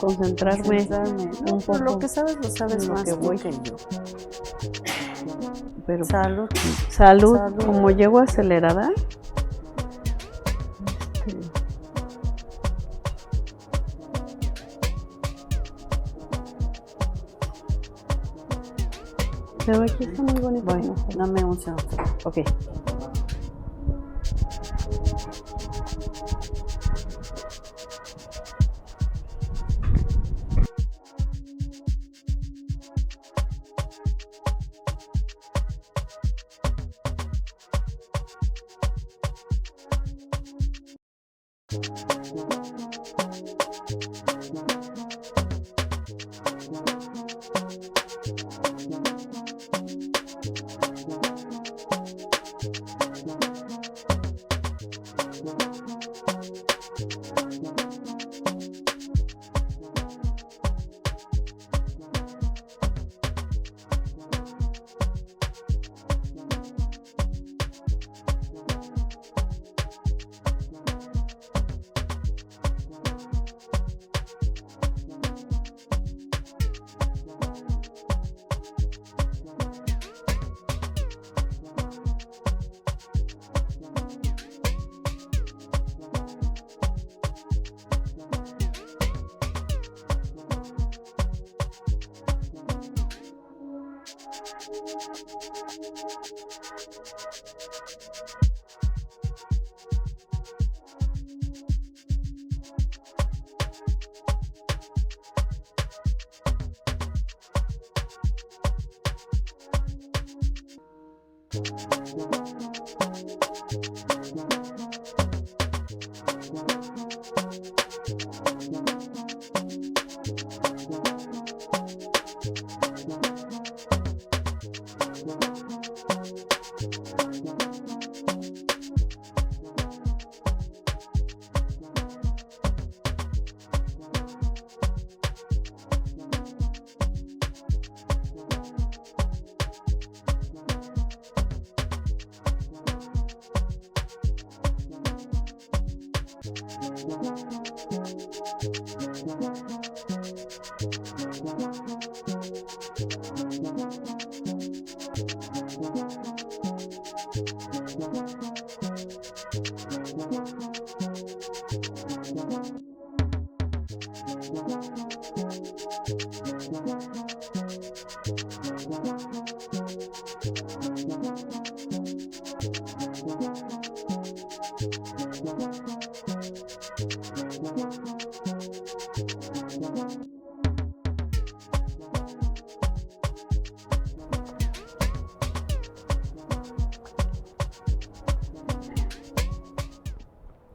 concentrarme No, un pero lo poco que sabes lo sabes en lo más que tú voy. que yo. Pero Salud. salud, Salud. como llego acelerada, pero aquí está muy bonito. Bueno, dame un segundo. Ok.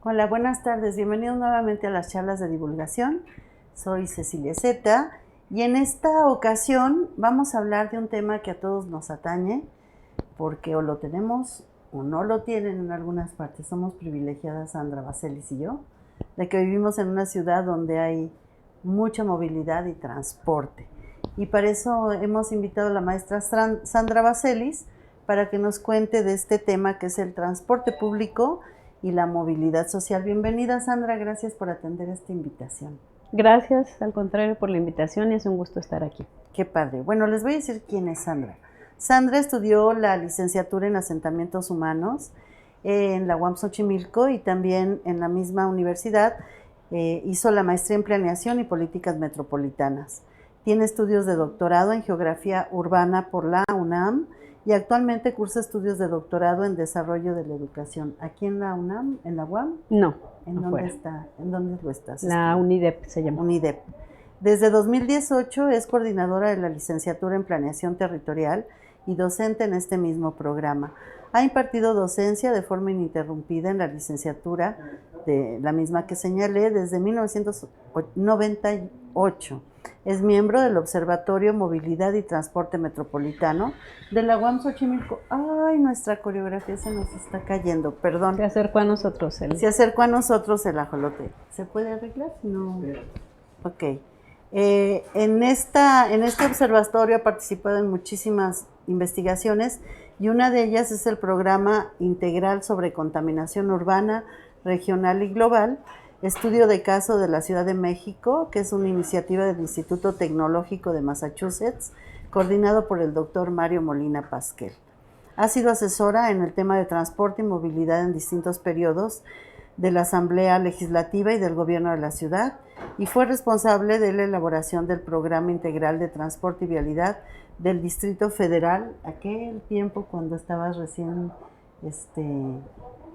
Hola, buenas tardes. Bienvenidos nuevamente a las charlas de divulgación. Soy Cecilia Zeta y en esta ocasión vamos a hablar de un tema que a todos nos atañe porque o lo tenemos o no lo tienen en algunas partes. Somos privilegiadas, Sandra Baselis y yo, de que vivimos en una ciudad donde hay mucha movilidad y transporte. Y para eso hemos invitado a la maestra Sandra Baselis para que nos cuente de este tema que es el transporte público y la movilidad social. Bienvenida, Sandra, gracias por atender esta invitación. Gracias, al contrario, por la invitación y es un gusto estar aquí. Qué padre. Bueno, les voy a decir quién es Sandra. Sandra estudió la licenciatura en asentamientos humanos en la UAM Xochimilco y también en la misma universidad hizo la maestría en planeación y políticas metropolitanas. Tiene estudios de doctorado en geografía urbana por la UNAM y actualmente cursa estudios de doctorado en desarrollo de la educación. ¿Aquí en la UNAM? ¿En la UAM? No, ¿En dónde afuera. está? ¿En dónde lo estás? La UNIDEP se llama. UNIDEP. Desde 2018 es coordinadora de la licenciatura en planeación territorial y docente en este mismo programa. Ha impartido docencia de forma ininterrumpida en la licenciatura, de la misma que señalé, desde 1998. Es miembro del Observatorio Movilidad y Transporte Metropolitano de la UAM Xochimilco. Ay, nuestra coreografía se nos está cayendo, perdón. Se acercó a nosotros Se acercó a nosotros el ajolote. ¿Se puede arreglar? No. Ok. En este observatorio ha participado en muchísimas investigaciones y una de ellas es el programa integral sobre contaminación urbana, regional y global, estudio de caso de la Ciudad de México, que es una iniciativa del Instituto Tecnológico de Massachusetts, coordinado por el doctor Mario Molina Pasquel. Ha sido asesora en el tema de transporte y movilidad en distintos periodos de la Asamblea Legislativa y del Gobierno de la Ciudad, y fue responsable de la elaboración del Programa Integral de Transporte y Vialidad del Distrito Federal, aquel tiempo cuando estabas recién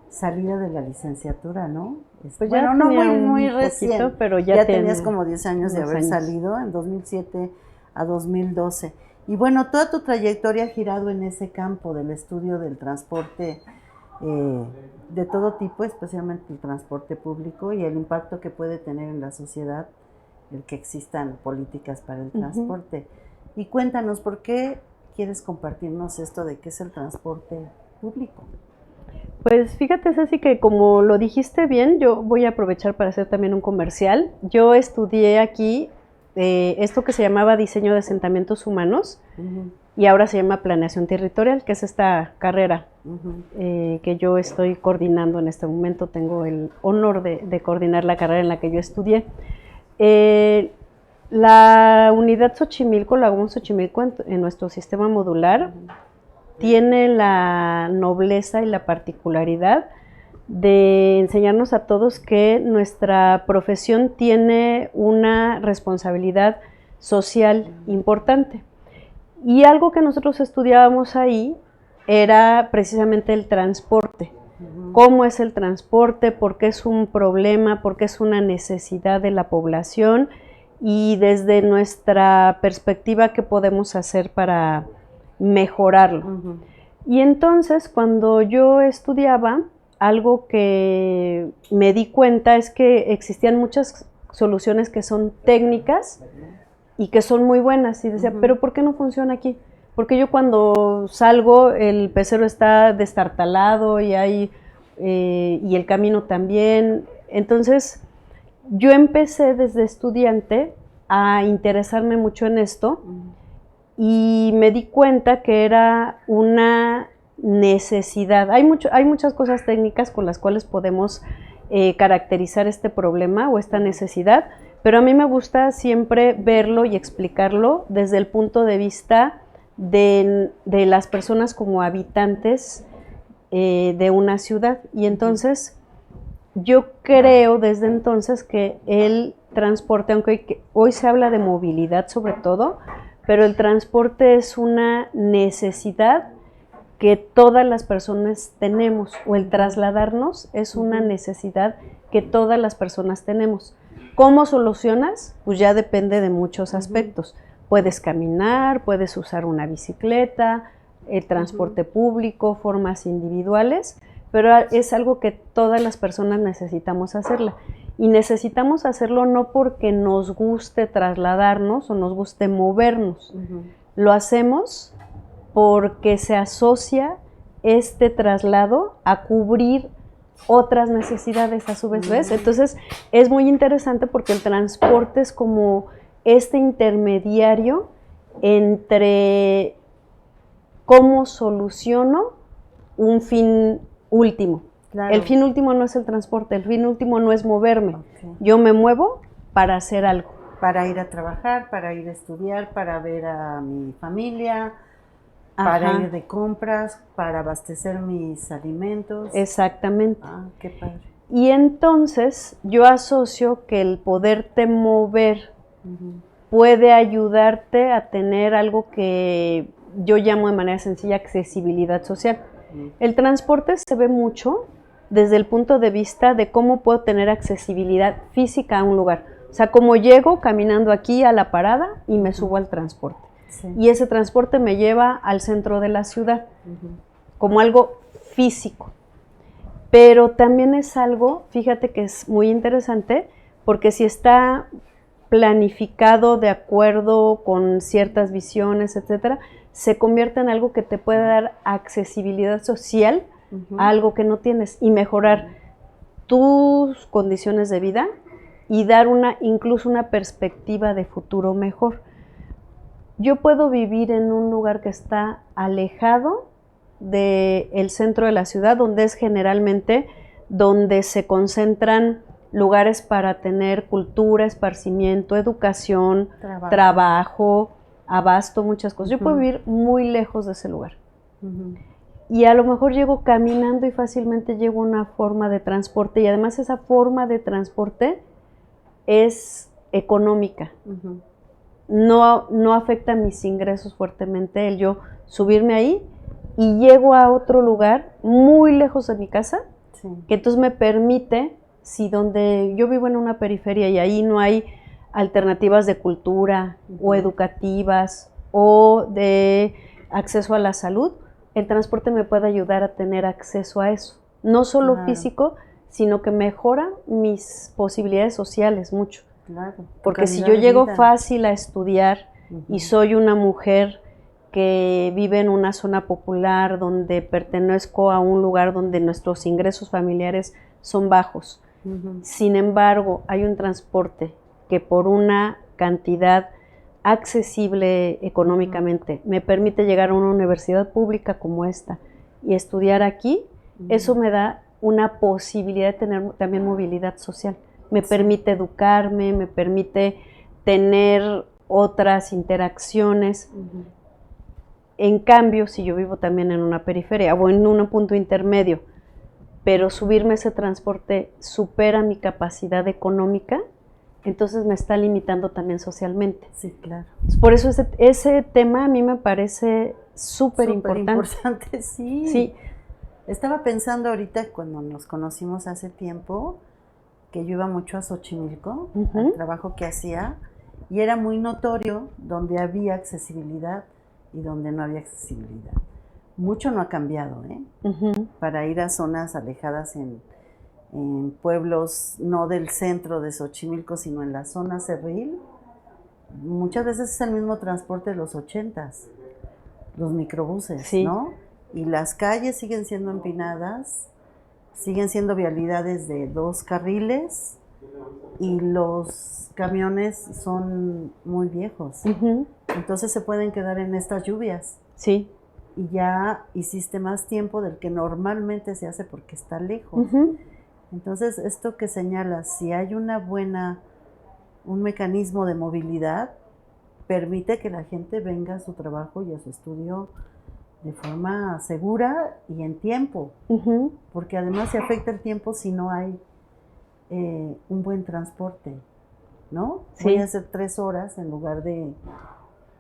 salida de la licenciatura, ¿no? Pues bueno, no muy recién, poquito, pero ya tenías como 10 años de haber años. salido, en 2007 a 2012. Y bueno, toda tu trayectoria ha girado en ese campo del estudio del transporte de todo tipo, especialmente el transporte público y el impacto que puede tener en la sociedad el que existan políticas para el transporte. Y cuéntanos, ¿por qué quieres compartirnos esto de qué es el transporte público? Pues fíjate, Ceci, que como lo dijiste bien, yo voy a aprovechar para hacer también un comercial. Yo estudié aquí esto que se llamaba diseño de asentamientos humanos y ahora se llama planeación territorial, que es esta carrera que yo estoy coordinando en este momento. Tengo el honor de coordinar la carrera en la que yo estudié. La unidad Xochimilco, la UAM Xochimilco, en nuestro sistema modular, tiene la nobleza y la particularidad de enseñarnos a todos que nuestra profesión tiene una responsabilidad social importante. Y algo que nosotros estudiábamos ahí era precisamente el transporte. ¿Cómo es el transporte? ¿Por qué es un problema? ¿Por qué es una necesidad de la población? Y desde nuestra perspectiva, ¿qué podemos hacer para mejorarlo? Y entonces, cuando yo estudiaba, algo que me di cuenta es que existían muchas soluciones que son técnicas y que son muy buenas. Y decía, ¿pero por qué no funciona aquí? Porque yo cuando salgo, el pecero está destartalado y el camino también. Entonces, yo empecé desde estudiante a interesarme mucho en esto y me di cuenta que era una necesidad. Hay muchas cosas técnicas con las cuales podemos caracterizar este problema o esta necesidad, pero a mí me gusta siempre verlo y explicarlo desde el punto de vista de las personas como habitantes de una ciudad. Y entonces yo creo desde entonces que el transporte, aunque hoy se habla de movilidad sobre todo, pero el transporte es una necesidad que todas las personas tenemos, o el trasladarnos es una necesidad que todas las personas tenemos. ¿Cómo solucionas? Pues ya depende de muchos aspectos. Puedes caminar, puedes usar una bicicleta, el transporte público, formas individuales, pero es algo que todas las personas necesitamos hacerla. Y necesitamos hacerlo no porque nos guste trasladarnos o nos guste movernos. Lo hacemos porque se asocia este traslado a cubrir otras necesidades a su vez, ¿ves? Entonces es muy interesante porque el transporte es como este intermediario entre cómo soluciono un fin último. Claro. El fin último no es el transporte, el fin último no es moverme. Yo me muevo para hacer algo. Para ir a trabajar, para ir a estudiar, para ver a mi familia, para ir de compras, para abastecer mis alimentos. Exactamente. Ah, qué padre. Y entonces yo asocio que el poderte mover puede ayudarte a tener algo que yo llamo de manera sencilla accesibilidad social. El transporte se ve mucho desde el punto de vista de cómo puedo tener accesibilidad física a un lugar. O sea, como llego caminando aquí a la parada y me subo al transporte. Sí. Y ese transporte me lleva al centro de la ciudad, como algo físico. Pero también es algo, fíjate que es muy interesante, porque si está planificado de acuerdo con ciertas visiones, etcétera, se convierte en algo que te puede dar accesibilidad social a algo que no tienes y mejorar tus condiciones de vida y dar incluso una perspectiva de futuro mejor. Yo puedo vivir en un lugar que está alejado del centro de la ciudad, donde es generalmente donde se concentran lugares para tener cultura, esparcimiento, educación, trabajo, abasto, muchas cosas. Yo puedo vivir muy lejos de ese lugar. Y a lo mejor llego caminando y fácilmente llego a una forma de transporte, y además esa forma de transporte es económica. No afecta mis ingresos fuertemente el yo subirme ahí y llego a otro lugar muy lejos de mi casa, que entonces me permite, si donde yo vivo en una periferia y ahí no hay alternativas de cultura o educativas o de acceso a la salud, el transporte me puede ayudar a tener acceso a eso. No solo físico, sino que mejora mis posibilidades sociales mucho. Porque si yo llego fácil a estudiar y soy una mujer que vive en una zona popular donde pertenezco a un lugar donde nuestros ingresos familiares son bajos, sin embargo hay un transporte que por una cantidad accesible económicamente me permite llegar a una universidad pública como esta y estudiar aquí, eso me da una posibilidad de tener también movilidad social. Me permite educarme, me permite tener otras interacciones. En cambio, si yo vivo también en una periferia o en un punto intermedio, pero subirme ese transporte supera mi capacidad económica, entonces me está limitando también socialmente. Sí, claro. Por eso ese tema a mí me parece súper importante. Sí. Estaba pensando ahorita cuando nos conocimos hace tiempo, que yo iba mucho a Xochimilco, al trabajo que hacía, y era muy notorio donde había accesibilidad y donde no había accesibilidad. Mucho no ha cambiado, para ir a zonas alejadas en pueblos, no del centro de Xochimilco, sino en la zona cerril, muchas veces es el mismo transporte de los 80s, los microbuses, ¿no? Y las calles siguen siendo empinadas, siguen siendo vialidades de 2 carriles y los camiones son muy viejos. Entonces se pueden quedar en estas lluvias. Sí. Y ya hiciste más tiempo del que normalmente se hace porque está lejos. Entonces, esto que señalas, si hay un mecanismo de movilidad, permite que la gente venga a su trabajo y a su estudio de forma segura y en tiempo, porque además se afecta el tiempo si no hay un buen transporte, ¿no? Voy a hacer 3 horas en lugar de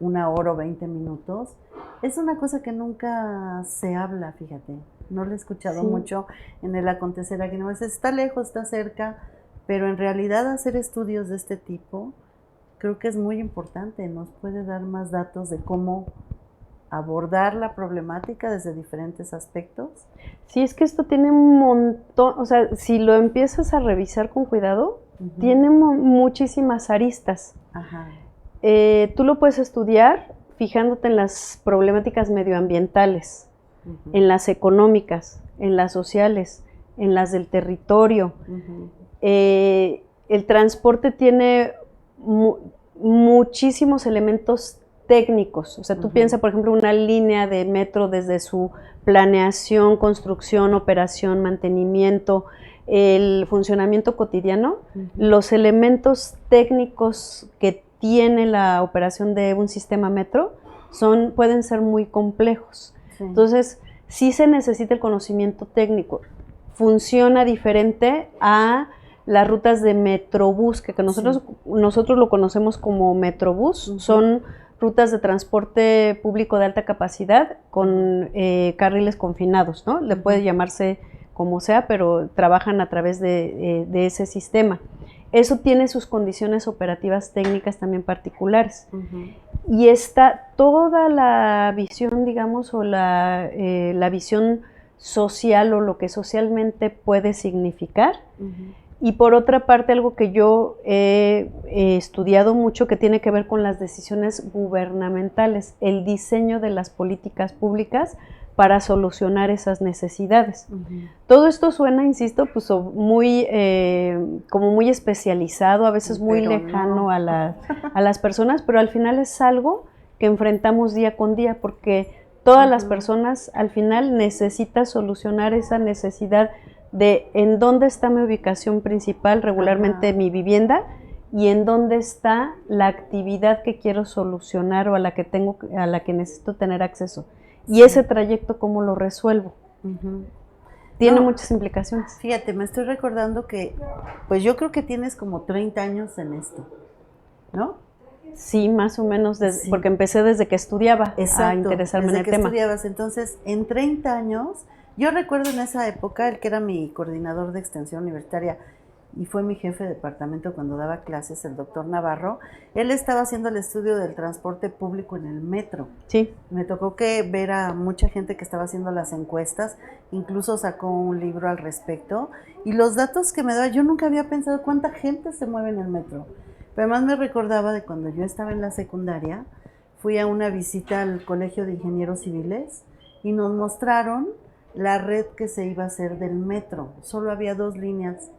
1 hora o 20 minutos. Es una cosa que nunca se habla, fíjate. No lo he escuchado mucho en el acontecer aquí. No, está lejos, está cerca, pero en realidad hacer estudios de este tipo creo que es muy importante. Nos puede dar más datos de cómo abordar la problemática desde diferentes aspectos. Sí, es que esto tiene un montón, o sea, si lo empiezas a revisar con cuidado, tiene muchísimas aristas. Tú lo puedes estudiar fijándote en las problemáticas medioambientales, en las económicas, en las sociales, en las del territorio. El transporte tiene muchísimos elementos técnicos. O sea, tú piensas, por ejemplo, una línea de metro desde su planeación, construcción, operación, mantenimiento, el funcionamiento cotidiano, los elementos técnicos que tiene la operación de un sistema metro pueden ser muy complejos. Entonces, sí se necesita el conocimiento técnico. Funciona diferente a las rutas de Metrobús, que nosotros lo conocemos como Metrobús. Son rutas de transporte público de alta capacidad con carriles confinados, ¿no? Le puede llamarse como sea, pero trabajan a través de ese sistema. Eso tiene sus condiciones operativas técnicas también particulares. Y está toda la visión, digamos, o la visión social o lo que socialmente puede significar. Y por otra parte, algo que yo he estudiado mucho que tiene que ver con las decisiones gubernamentales, el diseño de las políticas públicas para solucionar esas necesidades. Todo esto suena, insisto, pues muy como muy especializado, a veces muy lejano a las personas, pero al final es algo que enfrentamos día con día, porque todas las personas al final necesitan solucionar esa necesidad de en dónde está mi ubicación principal, regularmente Ajá. mi vivienda, y en dónde está la actividad que quiero solucionar o a la que necesito tener acceso. Y Sí. ese trayecto, ¿cómo lo resuelvo? Ujú. Tiene No, muchas implicaciones. fíjate, me estoy recordando que, pues yo creo que tienes como 30 años en esto, ¿no? Sí, más o menos, Sí. porque empecé desde que estudiaba a Exacto, interesarme en desde el que tema. estudiabas. Entonces, en 30 años, yo recuerdo en esa época, el que era mi coordinador de extensión universitaria y fue mi jefe de departamento cuando daba clases, el doctor Navarro, él estaba haciendo el estudio del transporte público en el metro. Sí. Me tocó que ver a mucha gente que estaba haciendo las encuestas, incluso sacó un libro al respecto, y los datos que me daba, yo nunca había pensado cuánta gente se mueve en el metro. Pero además me recordaba de cuando yo estaba en la secundaria, fui a una visita al Colegio de Ingenieros Civiles y nos mostraron la red que se iba a hacer del metro. Solo había dos líneas,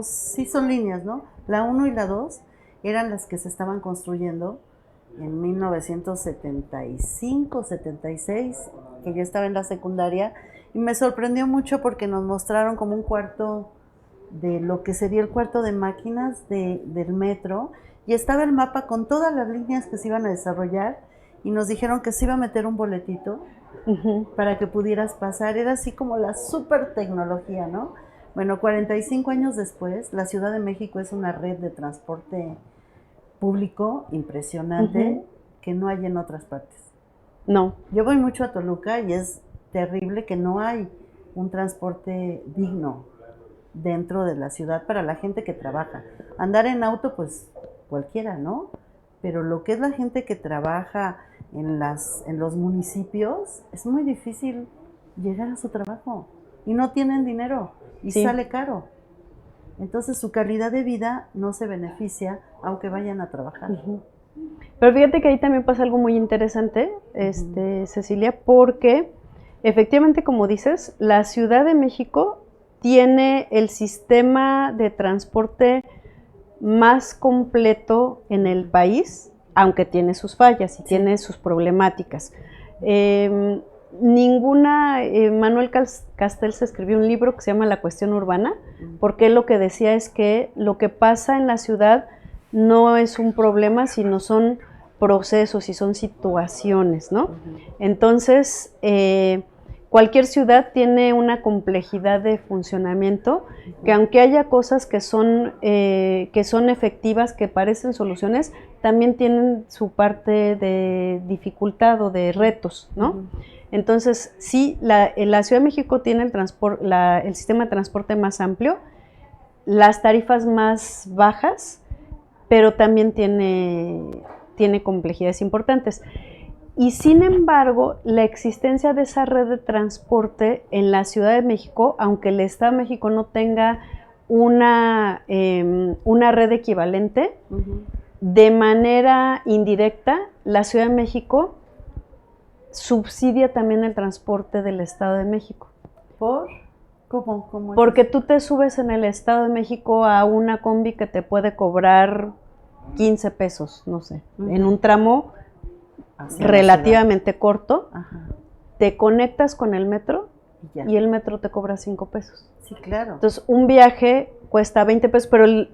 sí son líneas, ¿no? La 1 y la 2 eran las que se estaban construyendo en 1975, 76, que yo estaba en la secundaria, y me sorprendió mucho porque nos mostraron como un cuarto de lo que sería el cuarto de máquinas del metro, y estaba el mapa con todas las líneas que se iban a desarrollar, y nos dijeron que se iba a meter un boletito para que pudieras pasar. Era así como la super tecnología, ¿no? Bueno, 45 años después, la Ciudad de México es una red de transporte público impresionante que no hay en otras partes. No. Yo voy mucho a Toluca y es terrible que no hay un transporte digno dentro de la ciudad para la gente que trabaja. Andar en auto, pues cualquiera, ¿no? Pero lo que es la gente que trabaja en los municipios, es muy difícil llegar a su trabajo y no tienen dinero y Sí. sale caro. Entonces su calidad de vida no se beneficia aunque vayan a trabajar. Pero fíjate que ahí también pasa algo muy interesante, Cecilia, porque efectivamente, como dices, la Ciudad de México tiene el sistema de transporte más completo en el país, aunque tiene sus fallas y tiene sus problemáticas. Manuel Castells escribió un libro que se llama La cuestión urbana, porque él lo que decía es que lo que pasa en la ciudad no es un problema, sino son procesos y son situaciones, ¿no? Entonces, cualquier ciudad tiene una complejidad de funcionamiento que aunque haya cosas que son efectivas, que parecen soluciones, también tienen su parte de dificultad o de retos, ¿no? Entonces, sí, la Ciudad de México tiene el sistema de transporte más amplio, las tarifas más bajas, pero también tiene complejidades importantes. Y sin embargo, la existencia de esa red de transporte en la Ciudad de México, aunque el Estado de México no tenga una red equivalente, de manera indirecta, la Ciudad de México subsidia también el transporte del Estado de México. ¿Por? ¿Cómo es Porque eso? tú te subes en el Estado de México a una combi que te puede cobrar 15 pesos, no sé, en un tramo Hacia relativamente corto, Ajá. te conectas con el metro Y ya. y el metro te cobra 5 pesos. Sí, claro. Entonces, un viaje cuesta 20 pesos, pero el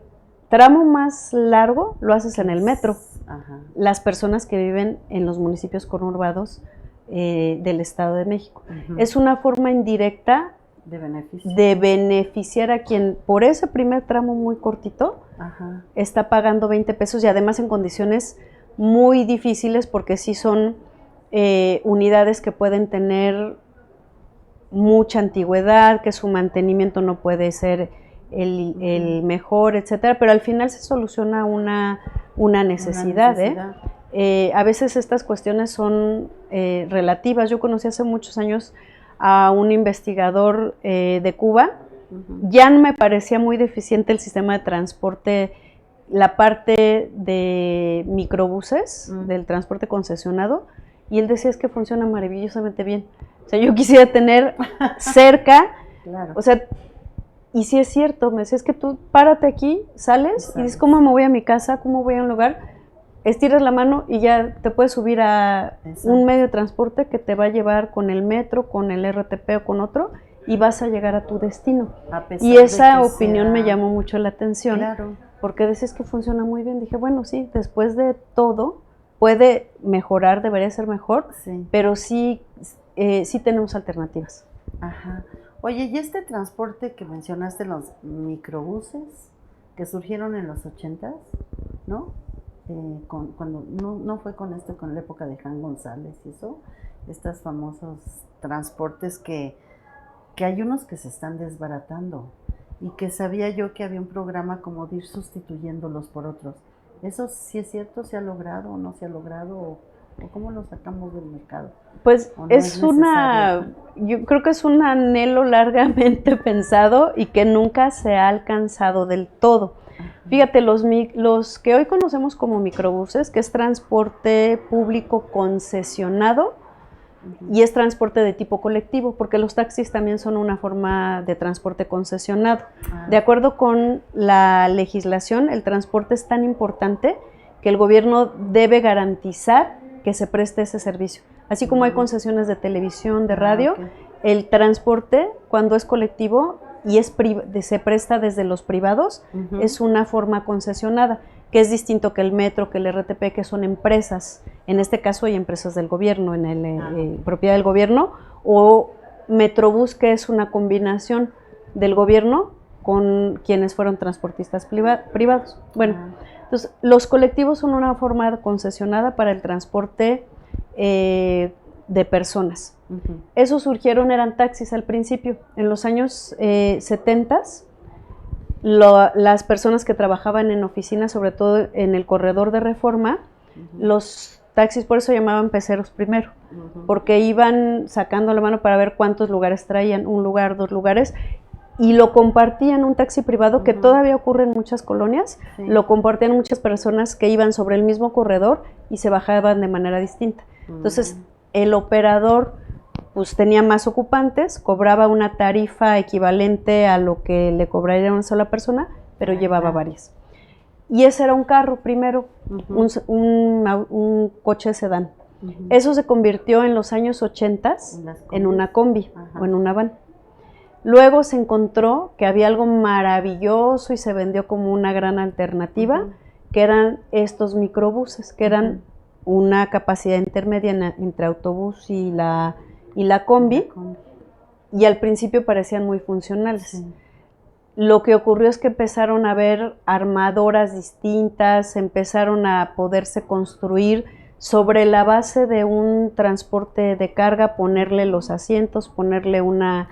tramo más largo lo haces en el metro. Ajá. Las personas que viven en los municipios conurbados del Estado de México. Es una forma indirecta de beneficiar a quien por ese primer tramo muy cortito está pagando 20 pesos y además en condiciones muy difíciles porque sí son unidades que pueden tener mucha antigüedad, que su mantenimiento no puede ser el mejor, etcétera, pero al final se soluciona una necesidad. A veces estas cuestiones son relativas. Yo conocí hace muchos años a un investigador de Cuba. Ya no me parecía muy deficiente el sistema de transporte, la parte de microbuses, del transporte concesionado, y él decía es que funciona maravillosamente bien. O sea, yo quisiera tener cerca, o sea, y si es cierto, me decía, es que tú párate aquí, sales y dices, ¿cómo me voy a mi casa? ¿Cómo voy a un lugar? Estiras la mano y ya te puedes subir a un medio de transporte que te va a llevar con el metro, con el RTP o con otro, y vas a llegar a tu destino. Y esa opinión me llamó mucho la atención, claro, porque dices que funciona muy bien. Dije, bueno, sí, después de todo puede mejorar, debería ser mejor, sí, pero sí, sí tenemos alternativas. Ajá. Oye, ¿y este transporte que mencionaste, los microbuses que surgieron en los 80s, ¿no? Cuando no fue con con la época de Juan González y eso, estos famosos transportes que hay unos que se están desbaratando y que sabía yo que había un programa como de ir sustituyéndolos por otros. ¿Eso sí es cierto? ¿Se ha logrado o no se ha logrado? ¿O cómo lo sacamos del mercado? Pues ¿O no es necesario? yo creo que es un anhelo largamente pensado y que nunca se ha alcanzado del todo. Fíjate, los que hoy conocemos como microbuses, que es transporte público concesionado, y es transporte de tipo colectivo, porque los taxis también son una forma de transporte concesionado. De acuerdo con la legislación, el transporte es tan importante que el gobierno debe garantizar que se preste ese servicio. Así como hay concesiones de televisión, de radio, el transporte, cuando es colectivo y se presta desde los privados, es una forma concesionada, que es distinto que el metro, que el RTP, que son empresas. En este caso hay empresas del gobierno, propiedad del gobierno, o Metrobús, que es una combinación del gobierno con quienes fueron transportistas privados. Bueno, entonces los colectivos son una forma concesionada para el transporte de personas. Esos surgieron, eran taxis al principio. En los años 70, las personas que trabajaban en oficinas, sobre todo en el corredor de Reforma, los taxis, por eso llamaban peceros primero, porque iban sacando la mano para ver cuántos lugares traían, un lugar, 2 lugares, y lo compartían. Un taxi privado, que todavía ocurre en muchas colonias, lo compartían muchas personas que iban sobre el mismo corredor y se bajaban de manera distinta. Entonces, el operador pues tenía más ocupantes, cobraba una tarifa equivalente a lo que le cobraría a una sola persona, pero llevaba varias. Y ese era un carro primero, un coche sedán. Eso se convirtió en los años 80 en una combi o en una van. Luego se encontró que había algo maravilloso y se vendió como una gran alternativa, que eran estos microbuses, que eran una capacidad intermedia entre autobús y la combi, y al principio parecían muy funcionales. Lo que ocurrió es que empezaron a haber armadoras distintas, empezaron a poderse construir sobre la base de un transporte de carga, ponerle los asientos, ponerle una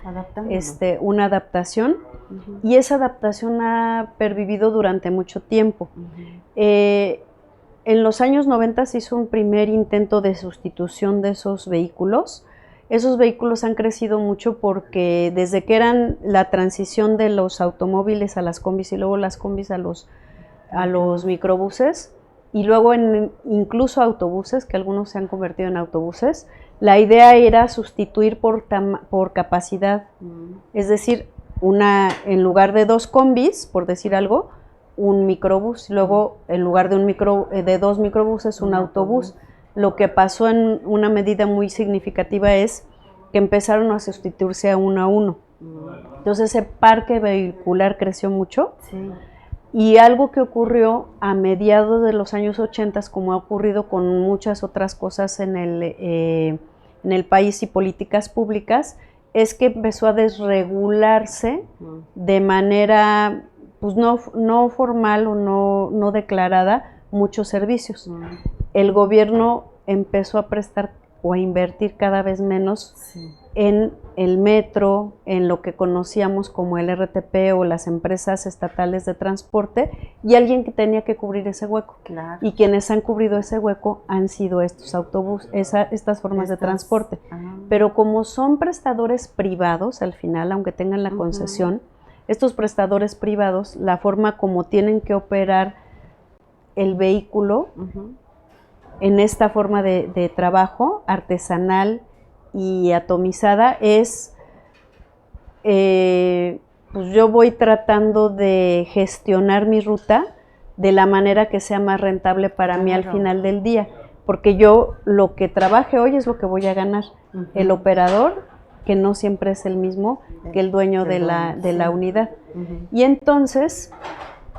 adaptación, y esa adaptación ha pervivido durante mucho tiempo. En los años 90 se hizo un primer intento de sustitución de esos vehículos. Esos vehículos han crecido mucho porque desde que eran la transición de los automóviles a las combis y luego las combis a los microbuses, y luego incluso autobuses, que algunos se han convertido en autobuses, la idea era sustituir por capacidad. Es decir, en lugar de 2 combis, por decir algo, un microbús, luego en lugar de 2 microbuses, un autobús. Lo que pasó en una medida muy significativa es que empezaron a sustituirse a uno. Entonces ese parque vehicular creció mucho. Y algo que ocurrió a mediados de los años 80, como ha ocurrido con muchas otras cosas en el país y políticas públicas, es que empezó a desregularse de manera pues no formal o no declarada muchos servicios. El gobierno empezó a prestar o a invertir cada vez menos en el metro, en lo que conocíamos como el RTP o las empresas estatales de transporte, y alguien que tenía que cubrir ese hueco. Y quienes han cubrido ese hueco han sido estos autobuses, estas formas de transporte. Pero como son prestadores privados, al final, aunque tengan la concesión, estos prestadores privados, la forma como tienen que operar el vehículo en esta forma de trabajo artesanal y atomizada es, pues yo voy tratando de gestionar mi ruta de la manera que sea más rentable para mí al final del día, porque yo lo que trabaje hoy es lo que voy a ganar. El operador que no siempre es el mismo que el dueño de la unidad. Ujú. Y entonces,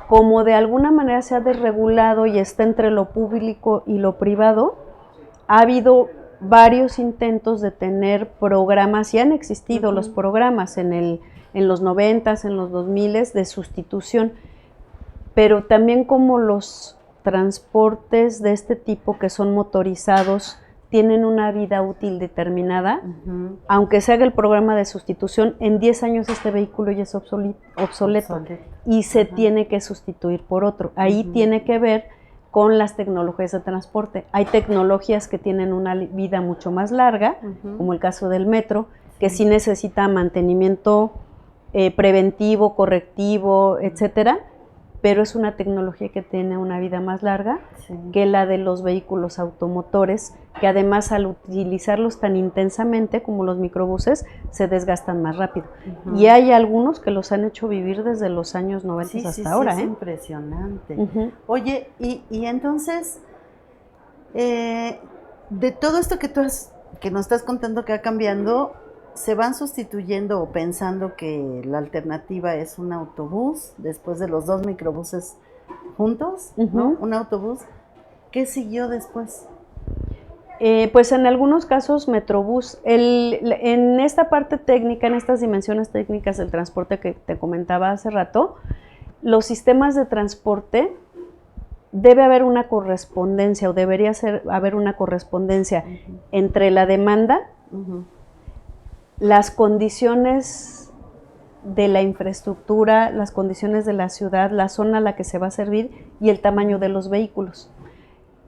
como de alguna manera se ha desregulado y está entre lo público y lo privado, ha habido varios intentos de tener programas, y han existido los programas en los 90s, en los 2000s, de sustitución, pero también como los transportes de este tipo que son motorizados tienen una vida útil determinada, aunque se haga el programa de sustitución, en 10 años este vehículo ya es obsoleto y se tiene que sustituir por otro. Ahí tiene que ver con las tecnologías de transporte. Hay tecnologías que tienen una vida mucho más larga, como el caso del metro, que sí necesita mantenimiento preventivo, correctivo, etcétera, pero es una tecnología que tiene una vida más larga que la de los vehículos automotores, que además al utilizarlos tan intensamente como los microbuses, se desgastan más rápido. Y hay algunos que los han hecho vivir desde los años 90 hasta ahora. Es impresionante. Oye, y entonces, de todo esto que nos estás contando que va cambiando, ¿se van sustituyendo o pensando que la alternativa es un autobús después de los 2 microbuses juntos, ¿no? Un autobús. ¿Qué siguió después? Pues en algunos casos Metrobús. En esta parte técnica, en estas dimensiones técnicas del transporte que te comentaba hace rato, los sistemas de transporte debe haber una correspondencia, o debería haber una correspondencia entre la demanda, las condiciones de la infraestructura, las condiciones de la ciudad, la zona a la que se va a servir y el tamaño de los vehículos.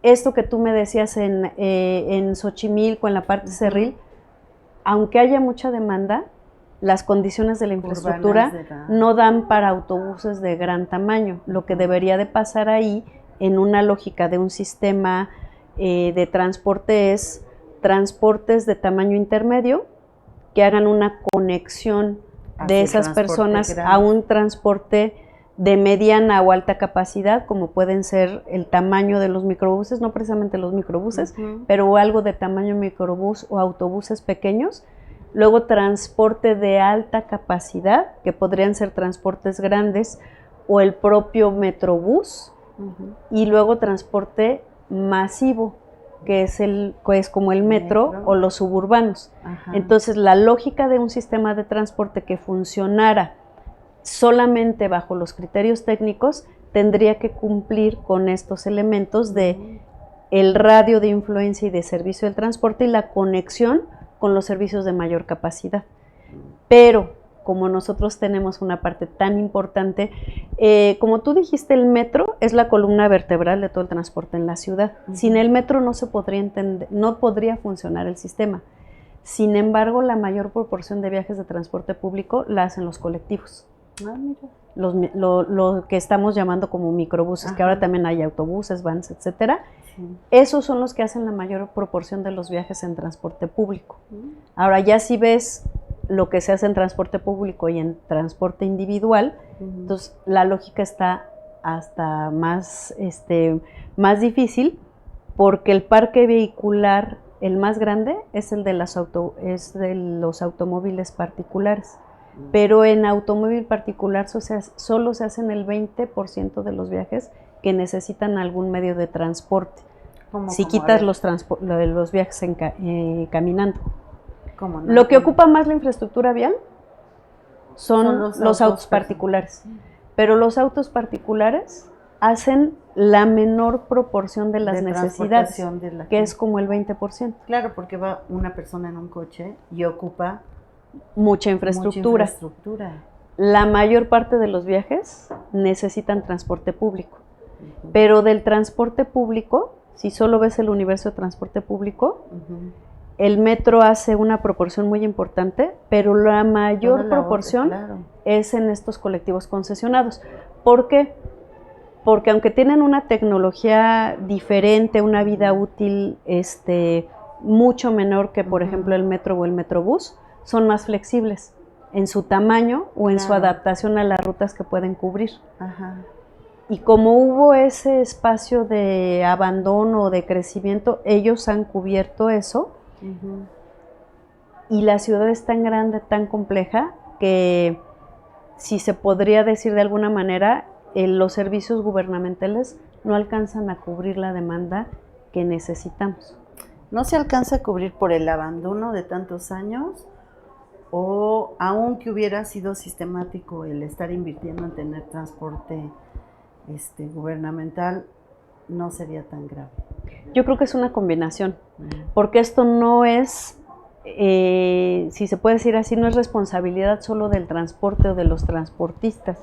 Esto que tú me decías en Xochimilco, en la parte cerril, aunque haya mucha demanda, las condiciones de la infraestructura no dan para autobuses de gran tamaño. Lo que debería de pasar ahí, en una lógica de un sistema de transporte, es transportes de tamaño intermedio, que hagan una conexión de esas personas a un transporte de mediana o alta capacidad, como pueden ser el tamaño de los microbuses, no precisamente los microbuses, pero algo de tamaño microbús o autobuses pequeños. Luego transporte de alta capacidad, que podrían ser transportes grandes o el propio metrobús, y luego transporte masivo, que es como el metro o los suburbanos. Entonces, la lógica de un sistema de transporte que funcionara solamente bajo los criterios técnicos tendría que cumplir con estos elementos de el radio de influencia y de servicio del transporte y la conexión con los servicios de mayor capacidad. Pero como nosotros tenemos una parte tan importante, como tú dijiste, el metro es la columna vertebral de todo el transporte en la ciudad. Sin el metro no se podría entender, no podría funcionar el sistema. Sin embargo, la mayor proporción de viajes de transporte público la hacen los colectivos. Lo que estamos llamando como microbuses, que ahora también hay autobuses, vans, etcétera. Esos son los que hacen la mayor proporción de los viajes en transporte público. Ahora, ya si ves lo que se hace en transporte público y en transporte individual, entonces la lógica está hasta más difícil, porque el parque vehicular, el más grande, es el de los automóviles particulares. Pero en automóvil particular solo se hacen el 20% de los viajes que necesitan algún medio de transporte. Si quitas los viajes caminando. No, lo que ocupa más la infraestructura vial son los autos particulares. Pero los autos particulares hacen la menor proporción de las necesidades, que es como el 20%. Claro, porque va una persona en un coche y ocupa mucha infraestructura. La mayor parte de los viajes necesitan transporte público. Pero del transporte público, si solo ves el universo de transporte público, el metro hace una proporción muy importante, pero la mayor proporción es en estos colectivos concesionados. ¿Por qué? Porque aunque tienen una tecnología diferente, una vida útil mucho menor que, por ejemplo, el metro o el metrobús, son más flexibles en su tamaño o en su adaptación a las rutas que pueden cubrir. Y como hubo ese espacio de abandono o de crecimiento, ellos han cubierto eso y la ciudad es tan grande, tan compleja, que si se podría decir de alguna manera, los servicios gubernamentales no alcanzan a cubrir la demanda que necesitamos. ¿No se alcanza a cubrir por el abandono de tantos años? ¿O aunque hubiera sido sistemático el estar invirtiendo en tener transporte gubernamental, no sería tan grave? Yo creo que es una combinación, porque esto no es, si se puede decir así, no es responsabilidad solo del transporte o de los transportistas.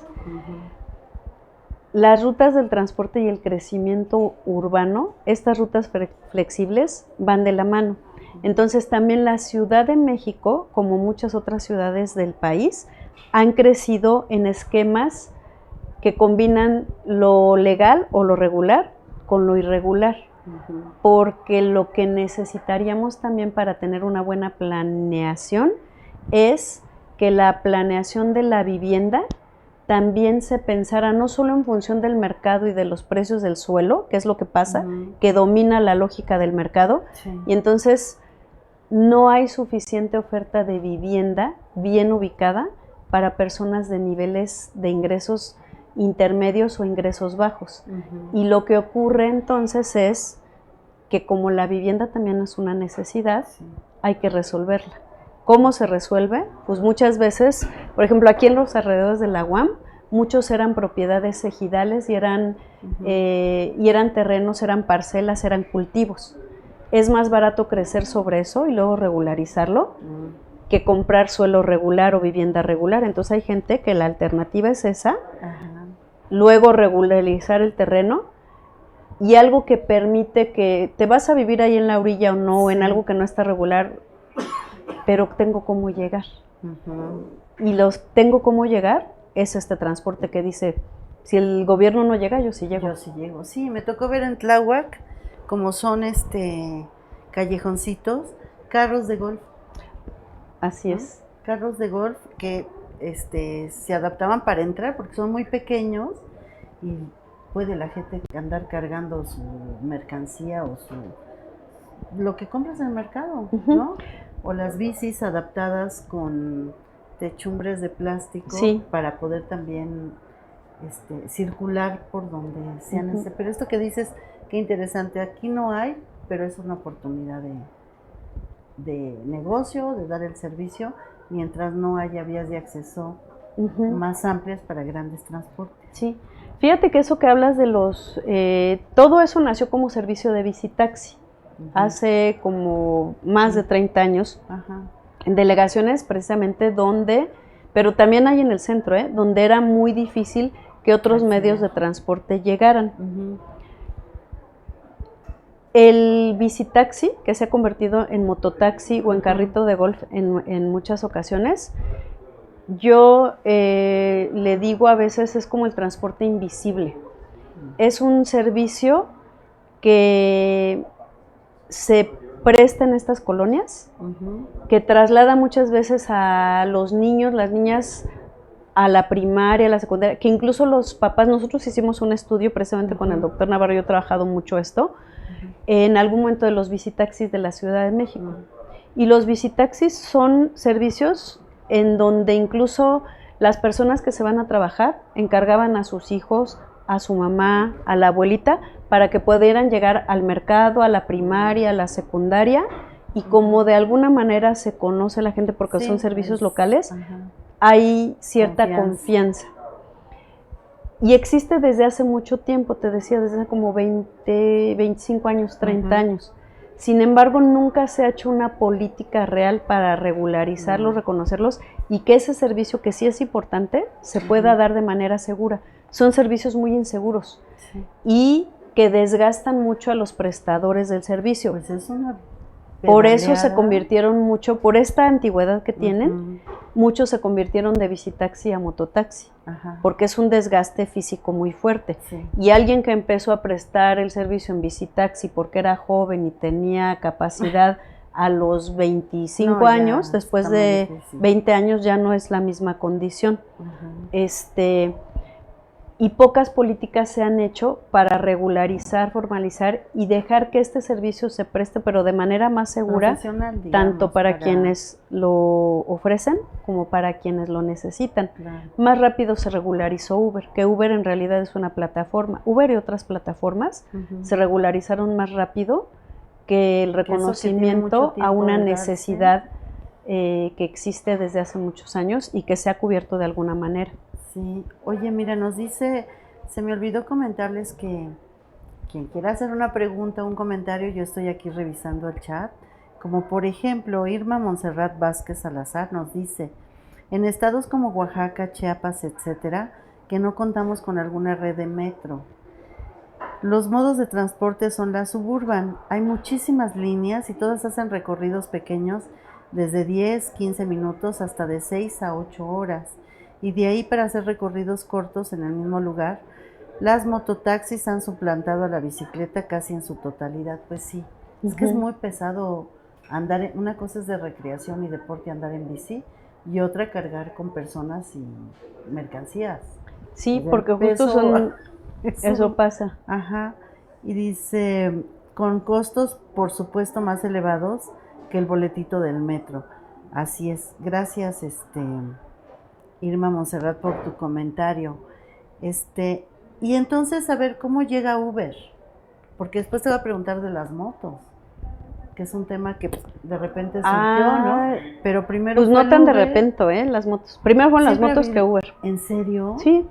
Las rutas del transporte y el crecimiento urbano, estas rutas flexibles van de la mano. Entonces también la Ciudad de México, como muchas otras ciudades del país, han crecido en esquemas que combinan lo legal o lo regular con lo irregular, porque lo que necesitaríamos también para tener una buena planeación es que la planeación de la vivienda también se pensara no solo en función del mercado y de los precios del suelo, que es lo que pasa, que domina la lógica del mercado, y entonces no hay suficiente oferta de vivienda bien ubicada para personas de niveles de ingresos intermedios o ingresos bajos. Y lo que ocurre entonces es que como la vivienda también es una necesidad, hay que resolverla. ¿Cómo se resuelve? Pues muchas veces, por ejemplo, aquí en los alrededores de la UAM, muchos eran propiedades ejidales y eran terrenos, eran parcelas, eran cultivos. Es más barato crecer sobre eso y luego regularizarlo que comprar suelo regular o vivienda regular. Entonces hay gente que la alternativa es esa, luego regularizar el terreno y algo que permite que te vas a vivir ahí en la orilla o no, en algo que no está regular, pero tengo cómo llegar. Y los tengo cómo llegar es este transporte que dice, si el gobierno no llega, yo sí llego. Yo sí llego. Sí, me tocó ver en Tláhuac, como son callejoncitos, carros de golf. Así es. Carros de golf que se adaptaban para entrar porque son muy pequeños y puede la gente andar cargando su mercancía o lo que compras en el mercado, ¿no? O las bicis adaptadas con techumbres de plástico para poder también circular por donde sean. Pero esto que dices, qué interesante, aquí no hay, pero es una oportunidad de negocio, de dar el servicio, mientras no haya vías de acceso más amplias para grandes transportes. Sí, fíjate que eso que hablas de todo eso nació como servicio de bicitaxi, hace como más de 30 años, en delegaciones precisamente pero también hay en el centro, donde era muy difícil que otros medios de transporte llegaran. El bicitaxi, que se ha convertido en mototaxi o en carrito de golf en muchas ocasiones, yo le digo a veces es como el transporte invisible. Es un servicio que se presta en estas colonias, que traslada muchas veces a los niños, las niñas a la primaria, a la secundaria, que incluso los papás, nosotros hicimos un estudio precisamente con el doctor Navarro, yo he trabajado mucho esto, en algún momento de los bicitaxis de la Ciudad de México. Y los bicitaxis son servicios en donde incluso las personas que se van a trabajar encargaban a sus hijos, a su mamá, a la abuelita, para que pudieran llegar al mercado, a la primaria, a la secundaria, y como de alguna manera se conoce la gente porque son servicios locales, hay cierta confianza. Y existe desde hace mucho tiempo, te decía, desde hace como 20, 25 años, 30 años. Sin embargo, nunca se ha hecho una política real para regularizarlos, reconocerlos, y que ese servicio, que sí es importante, se pueda dar de manera segura. Son servicios muy inseguros y que desgastan mucho a los prestadores del servicio. Pues es una por eso se convirtieron mucho, por esta antigüedad que tienen, muchos se convirtieron de bicitaxi a mototaxi, porque es un desgaste físico muy fuerte. Y alguien que empezó a prestar el servicio en bicitaxi porque era joven y tenía capacidad a los 25 años, después de 20 años ya no es la misma condición. y pocas políticas se han hecho para regularizar, formalizar y dejar que este servicio se preste, pero de manera más segura, Profesional, digamos, tanto para quienes lo ofrecen como para quienes lo necesitan. Claro. Más rápido se regularizó Uber, que Uber en realidad es una plataforma. Uber y otras plataformas se regularizaron más rápido que el reconocimiento a una necesidad que existe desde hace muchos años y que se ha cubierto de alguna manera. Sí, oye, mira, nos dice, se me olvidó comentarles que quien quiera hacer una pregunta o un comentario, yo estoy aquí revisando el chat, como por ejemplo, Irma Montserrat Vázquez Salazar nos dice, en estados como Oaxaca, Chiapas, etcétera, que no contamos con alguna red de metro. Los modos de transporte son la suburban, hay muchísimas líneas y todas hacen recorridos pequeños desde 10, 15 minutos hasta de 6 a 8 horas. Y de ahí para hacer recorridos cortos en el mismo lugar, las mototaxis han suplantado a la bicicleta casi en su totalidad. Pues sí, es que es muy pesado andar, una cosa es de recreación y deporte andar en bici, y otra cargar con personas y mercancías. Sí, porque justo son, eso pasa. Ajá, y dice, con costos por supuesto más elevados que el boletito del metro. Así es, gracias Irma Montserrat por tu comentario. Y entonces, a ver, ¿cómo llega Uber? Porque después te va a preguntar de las motos, que es un tema que de repente surgió, ¿no? Pero primero pues no tan Uber. De repente, las motos. Primero fueron las motos que Uber. ¿En serio? Sí.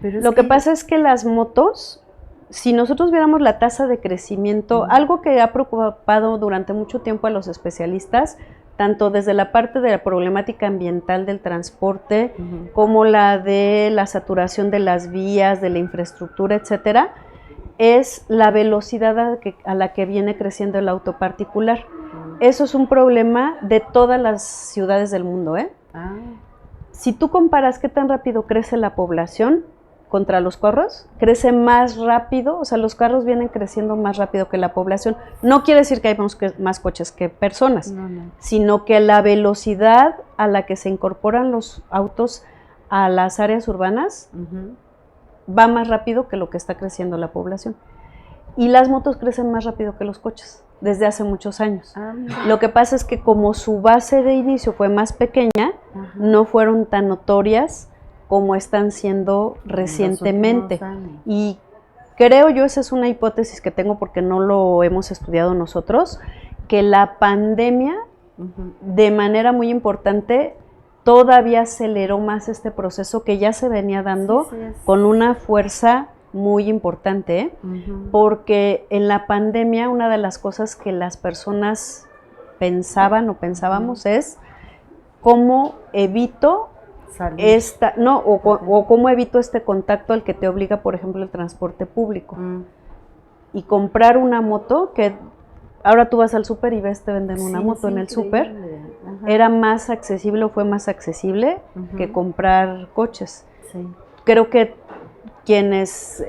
Pero lo que pasa es que las motos, si nosotros viéramos la tasa de crecimiento, algo que ha preocupado durante mucho tiempo a los especialistas, tanto desde la parte de la problemática ambiental del transporte, como la de la saturación de las vías, de la infraestructura, etcétera, es la velocidad a la que viene creciendo el auto particular. Eso es un problema de todas las ciudades del mundo, Si tú comparas qué tan rápido crece la población contra los carros, crece más rápido, o sea, los carros vienen creciendo más rápido que la población. No quiere decir que hay más coches que personas, sino que la velocidad a la que se incorporan los autos a las áreas urbanas va más rápido que lo que está creciendo la población. Y las motos crecen más rápido que los coches, desde hace muchos años. Lo que pasa es que como su base de inicio fue más pequeña, no fueron tan notorias como están siendo recientemente. Y creo yo, esa es una hipótesis que tengo porque no lo hemos estudiado nosotros, que la pandemia de manera muy importante todavía aceleró más este proceso que ya se venía dando con una fuerza muy importante, porque en la pandemia una de las cosas que las personas pensaban o pensábamos es cómo evito o cómo evito este contacto al que te obliga, por ejemplo, el transporte público. Y comprar una moto, que ahora tú vas al súper y ves, te venden una moto en el súper, era más accesible o fue más accesible que comprar coches. Creo que quienes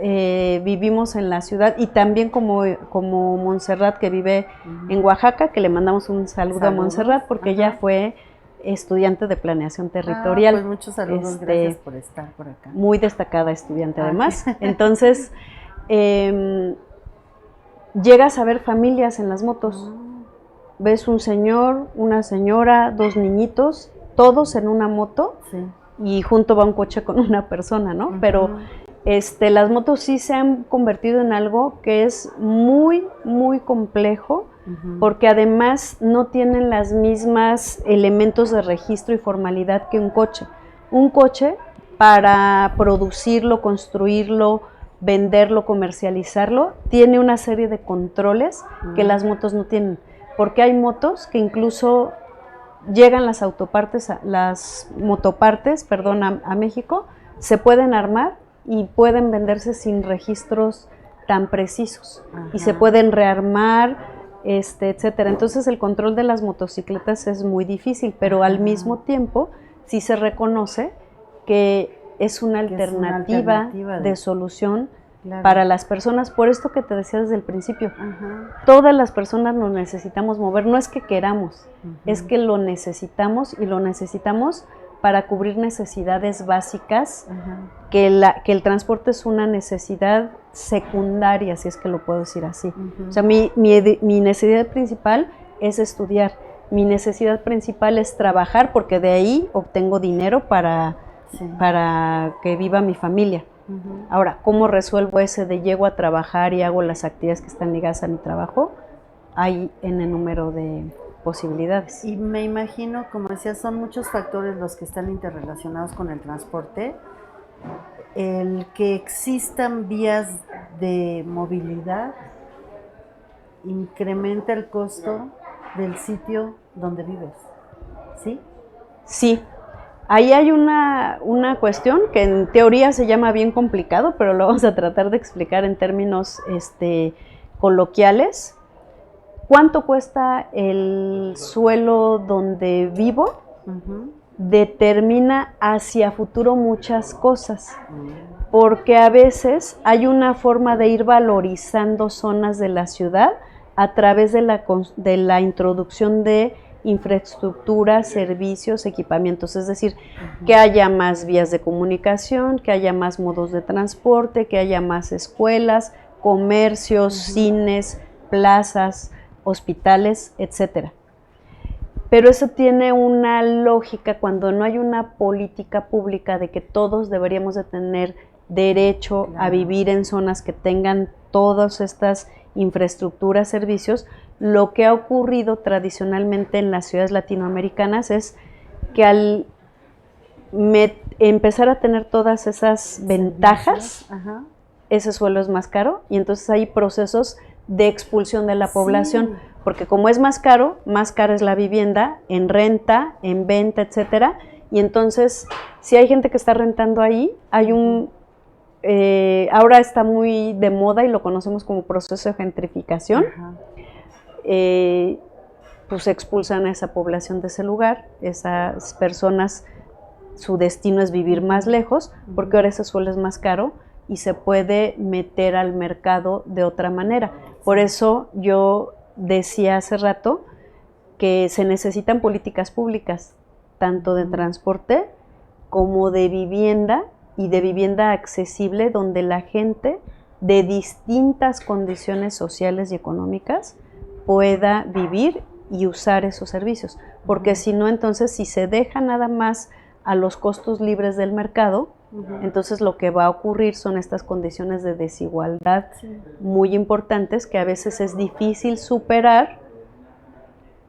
vivimos en la ciudad, y también como Montserrat, que vive en Oaxaca, que le mandamos un saludo a Montserrat, porque ella fue estudiante de planeación territorial. Pues muchos saludos, gracias por estar por acá. Muy destacada estudiante además. Entonces, llegas a ver familias en las motos. Ves un señor, una señora, dos niñitos, todos en una moto, y junto va un coche con una persona, ¿no? Pero las motos sí se han convertido en algo que es muy, muy complejo, porque además no tienen las mismas elementos de registro y formalidad que un coche. Un coche, para producirlo, construirlo, venderlo, comercializarlo, tiene una serie de controles que las motos no tienen, porque hay motos que incluso llegan las motopartes, a México, se pueden armar y pueden venderse sin registros tan precisos, y se pueden rearmar, etcétera. Entonces el control de las motocicletas es muy difícil, pero al mismo tiempo sí se reconoce que es una alternativa de solución para las personas, por esto que te decía desde el principio. Todas las personas nos necesitamos mover, no es que queramos, es que lo necesitamos, y lo necesitamos para cubrir necesidades básicas, Ajá. que el transporte es una necesidad secundaria, si es que lo puedo decir así. Ujú. O sea, mi necesidad principal es estudiar, mi necesidad principal es trabajar, porque de ahí obtengo dinero para que viva mi familia. Ujú. Ahora, ¿cómo resuelvo ese de llego a trabajar y hago las actividades que están ligadas a mi trabajo? Hay en el número de posibilidades. Y me imagino, como decías, son muchos factores los que están interrelacionados con el transporte. El que existan vías de movilidad incrementa el costo del sitio donde vives, ¿sí? Sí, ahí hay una cuestión que en teoría se llama bien complicado, pero lo vamos a tratar de explicar en términos coloquiales. ¿Cuánto cuesta el suelo donde vivo? Uh-huh. Determina hacia futuro muchas cosas, porque a veces hay una forma de ir valorizando zonas de la ciudad a través de la introducción de infraestructura, servicios, equipamientos, es decir, que haya más vías de comunicación, que haya más modos de transporte, que haya más escuelas, comercios, cines, plazas, hospitales, etcétera. Pero eso tiene una lógica cuando no hay una política pública de que todos deberíamos de tener derecho a vivir en zonas que tengan todas estas infraestructuras, servicios. Lo que ha ocurrido tradicionalmente en las ciudades latinoamericanas es que al empezar a tener todas esas ventajas, ese suelo es más caro y entonces hay procesos de expulsión de la población, porque como es más cara es la vivienda en renta, en venta, etcétera, y entonces si hay gente que está rentando ahí, hay ahora está muy de moda y lo conocemos como proceso de gentrificación. Pues expulsan a esa población de ese lugar, esas personas, su destino es vivir más lejos, porque ahora ese suelo es más caro y se puede meter al mercado de otra manera. Por eso yo decía hace rato que se necesitan políticas públicas, tanto de transporte como de vivienda, y de vivienda accesible, donde la gente de distintas condiciones sociales y económicas pueda vivir y usar esos servicios. Porque si no, entonces, si se deja nada más a los costos libres del mercado, entonces lo que va a ocurrir son estas condiciones de desigualdad muy importantes que a veces es difícil superar,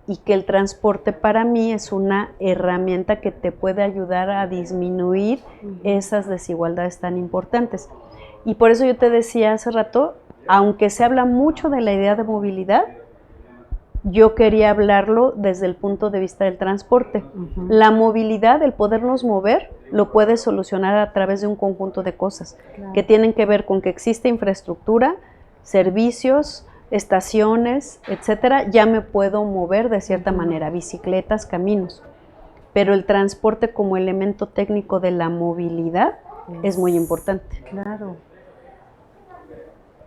y que el transporte para mí es una herramienta que te puede ayudar a disminuir esas desigualdades tan importantes. Y por eso yo te decía hace rato, aunque se habla mucho de la idea de movilidad, yo quería hablarlo desde el punto de vista del transporte. La movilidad, el podernos mover, lo puedes solucionar a través de un conjunto de cosas que tienen que ver con que existe infraestructura, servicios, estaciones, etcétera. Ya me puedo mover de cierta manera, bicicletas, caminos. Pero el transporte como elemento técnico de la movilidad es muy importante. Claro.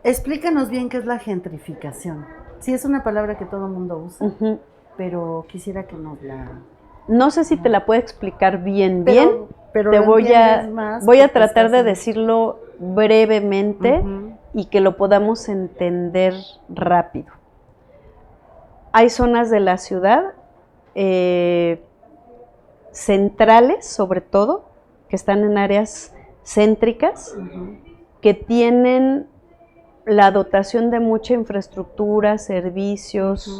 Explícanos bien qué es la gentrificación. Sí, es una palabra que todo el mundo usa, pero quisiera que nos la... No sé si te la puedo explicar bien, pero te voy a tratar de decirlo brevemente y que lo podamos entender rápido. Hay zonas de la ciudad centrales, sobre todo, que están en áreas céntricas, que tienen la dotación de mucha infraestructura, servicios,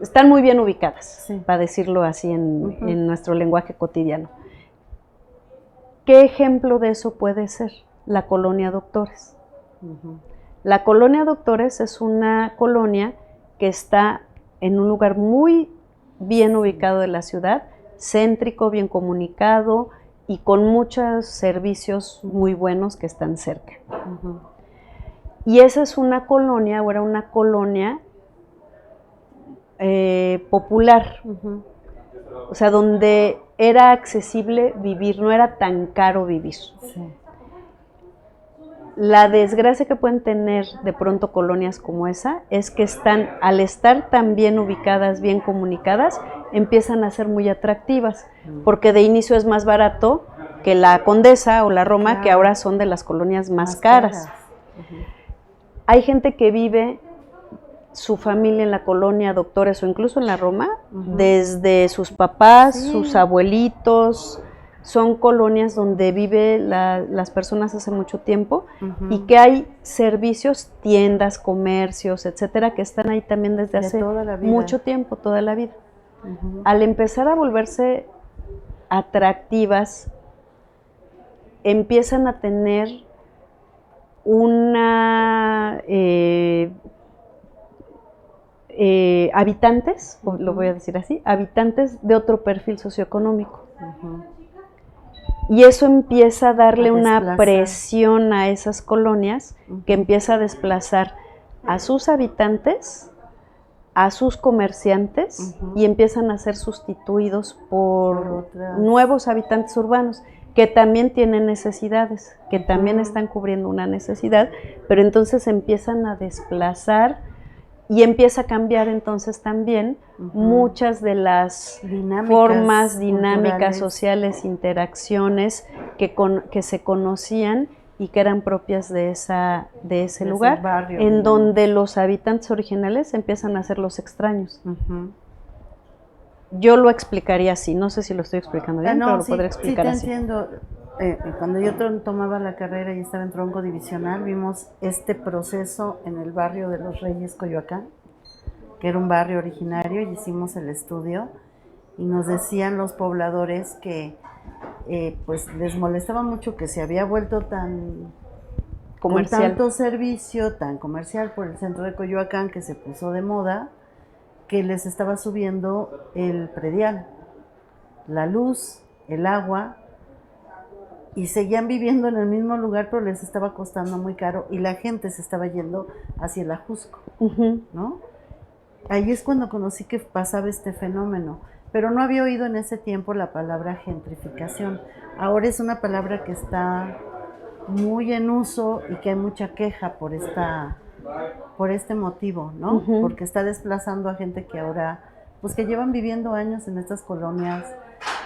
están muy bien ubicadas, para decirlo así en nuestro lenguaje cotidiano. ¿Qué ejemplo de eso puede ser? La Colonia Doctores. La Colonia Doctores es una colonia que está en un lugar muy bien ubicado de la ciudad, céntrico, bien comunicado y con muchos servicios muy buenos que están cerca. Y esa es una colonia, o era una colonia popular, o sea, donde era accesible vivir, no era tan caro vivir. La desgracia que pueden tener de pronto colonias como esa es que están, al estar tan bien ubicadas, bien comunicadas, empiezan a ser muy atractivas, porque de inicio es más barato que la Condesa o la Roma, Claro. que ahora son de las colonias más caras. Hay gente que vive su familia en la colonia Doctores o incluso en la Roma, desde sus papás, sus abuelitos. Son colonias donde vive las personas hace mucho tiempo y que hay servicios, tiendas, comercios, etcétera, que están ahí también desde hace mucho tiempo, toda la vida. Al empezar a volverse atractivas, empiezan a tener una habitantes, lo voy a decir así, habitantes de otro perfil socioeconómico. Y eso empieza a darle una presión a esas colonias que empieza a desplazar a sus habitantes, a sus comerciantes y empiezan a ser sustituidos por nuevos habitantes urbanos que también tienen necesidades, que también están cubriendo una necesidad, pero entonces empiezan a desplazar y empieza a cambiar entonces también muchas de las formas dinámicas sociales, interacciones que se conocían y que eran propias de ese lugar, barrio, en donde los habitantes originales empiezan a ser los extraños. Yo lo explicaría así, no sé si lo estoy explicando bien, pero lo podré explicar así. Sí, te entiendo. Cuando yo tomaba la carrera y estaba en tronco divisional, vimos este proceso en el barrio de Los Reyes, Coyoacán, que era un barrio originario, y hicimos el estudio, y nos decían los pobladores que pues les molestaba mucho que se había vuelto tan comercial, con tanto servicio, tan comercial por el centro de Coyoacán, que se puso de moda, que les estaba subiendo el predial, la luz, el agua, y seguían viviendo en el mismo lugar, pero les estaba costando muy caro, y la gente se estaba yendo hacia el Ajusco, ¿no? Ahí es cuando conocí que pasaba este fenómeno, pero no había oído en ese tiempo la palabra gentrificación. Ahora es una palabra que está muy en uso y que hay mucha queja por este motivo, ¿no? Porque está desplazando a gente que ahora, pues que llevan viviendo años en estas colonias